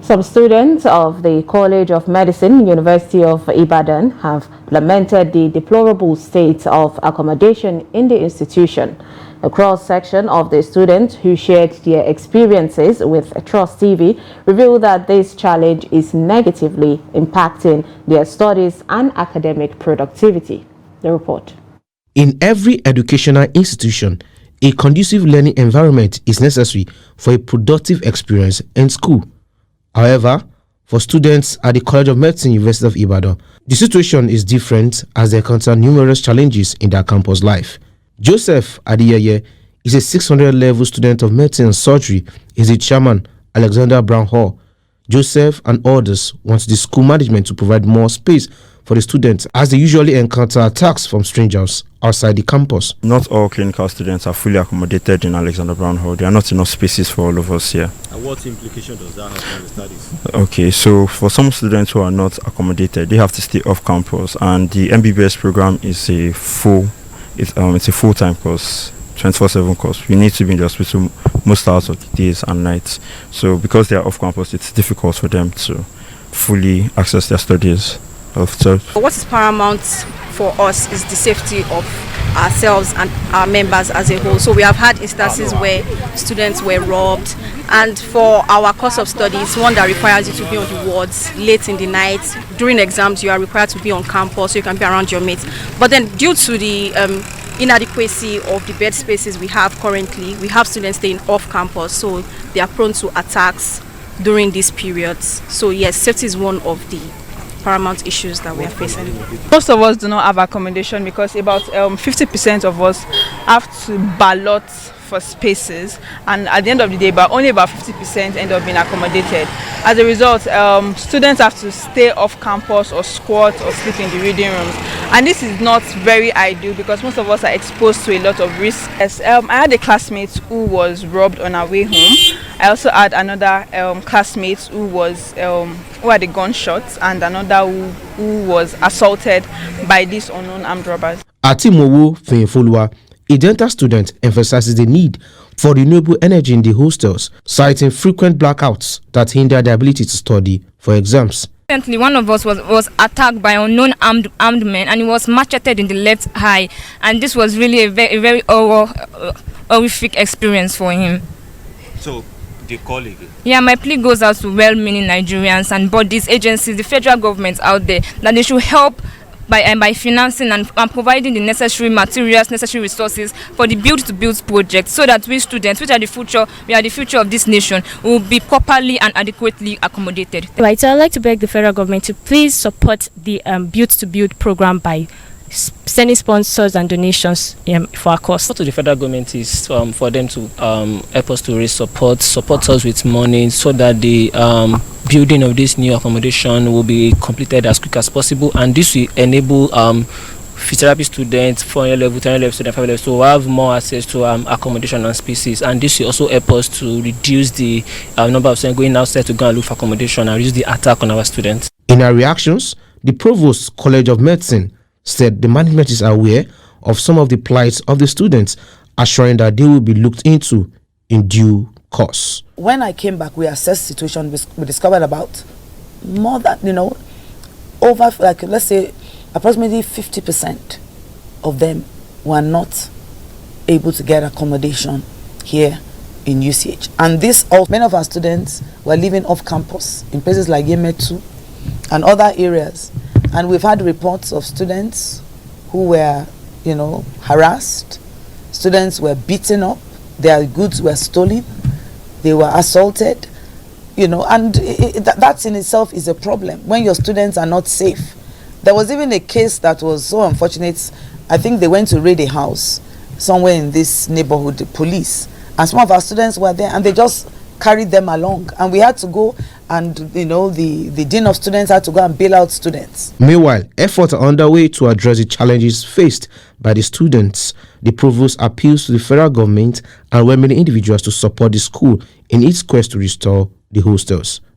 Some students of the College of Medicine, University of Ibadan, have lamented the deplorable state of accommodation in the institution. A cross-section of the students who shared their experiences with Trust TV revealed that this challenge is negatively impacting their studies and academic productivity. The report. In every educational institution, a conducive learning environment is necessary for a productive experience in school. However, for students at the College of Medicine, University of Ibadan, the situation is different as they encounter numerous challenges in their campus life. Joseph Adiyeye is a 600-level student of medicine and surgery. Is the chairman, Alexander Brown Hall. Joseph and others want the school management to provide more space for the students as they usually encounter attacks from strangers outside the campus. Not all clinical students are fully accommodated in Alexander Brown Hall. There are not enough spaces for all of us here. And what implication does that have on the studies? Okay, so for some students who are not accommodated, they have to stay off campus, and the MBBS program is a full-time course, 24/7 course. We need to be in the hospital most hours of the days and nights. So because they are off campus, it's difficult for them to fully access their studies. What is paramount for us is the safety of ourselves and our members as a whole. So we have had instances where students were robbed, and for our course of studies, one that requires you to be on the wards late in the night. During exams, you are required to be on campus so you can be around your mates. But then due to the inadequacy of the bed spaces we have currently, we have students staying off campus, so they are prone to attacks during these periods. So yes, safety is one of the paramount issues that we are facing. Most of us do not have accommodation because about 50% of us have to ballot for spaces, and at the end of the day, only about 50% end up being accommodated. As a result, students have to stay off campus or squat or sleep in the reading rooms, and this is not very ideal because most of us are exposed to a lot of risk. Yes, I had a classmate who was robbed on our way home. I also had another classmate who had a gunshot, and another who was assaulted by these unknown armed robbers. Tinubu, a dental student, emphasizes the need for renewable energy in the hostels, citing frequent blackouts that hinder their ability to study for exams. Recently, one of us was attacked by unknown armed men, and he was macheted in the left eye, and this was really a very horrific experience for him. So, the colleague? Yeah, my plea goes out to well-meaning Nigerians and bodies, agencies, the federal government out there, that they should help by financing and providing the necessary materials, necessary resources for the build-to-build project, so that we students, which are the future of this nation, will be properly and adequately accommodated. Right, so I'd like to beg the federal government to please support the build-to-build program by sending sponsors and donations for our course. What to the federal government is for them to help us to raise support us with money, so that the building of this new accommodation will be completed as quick as possible, and this will enable physiotherapy students, 400 level, 300 level students, 500 level, so we'll have more access to accommodation and spaces, and this will also help us to reduce the number of students going outside to go and look for accommodation and reduce the attack on our students. In her reactions, the Provost College of Medicine said the management is aware of some of the plights of the students, assuring that they will be looked into in due course. When I came back, we assessed the situation. We discovered about more than, over, like, let's say, approximately 50% of them were not able to get accommodation here in UCH. And many of our students were living off campus in places like Yemetu and other areas. And we've had reports of students who were, harassed. Students were beaten up. Their goods were stolen. They were assaulted. And that in itself is a problem when your students are not safe. There was even a case that was so unfortunate. I think they went to raid a house somewhere in this neighborhood, the police. And some of our students were there, and they just carried them along, and we had to go, and the dean of students had to go and bail out students. Meanwhile, efforts are underway to address the challenges faced by the students. The provost appeals to the federal government and well-meaning individuals to support the school in its quest to restore the hostels.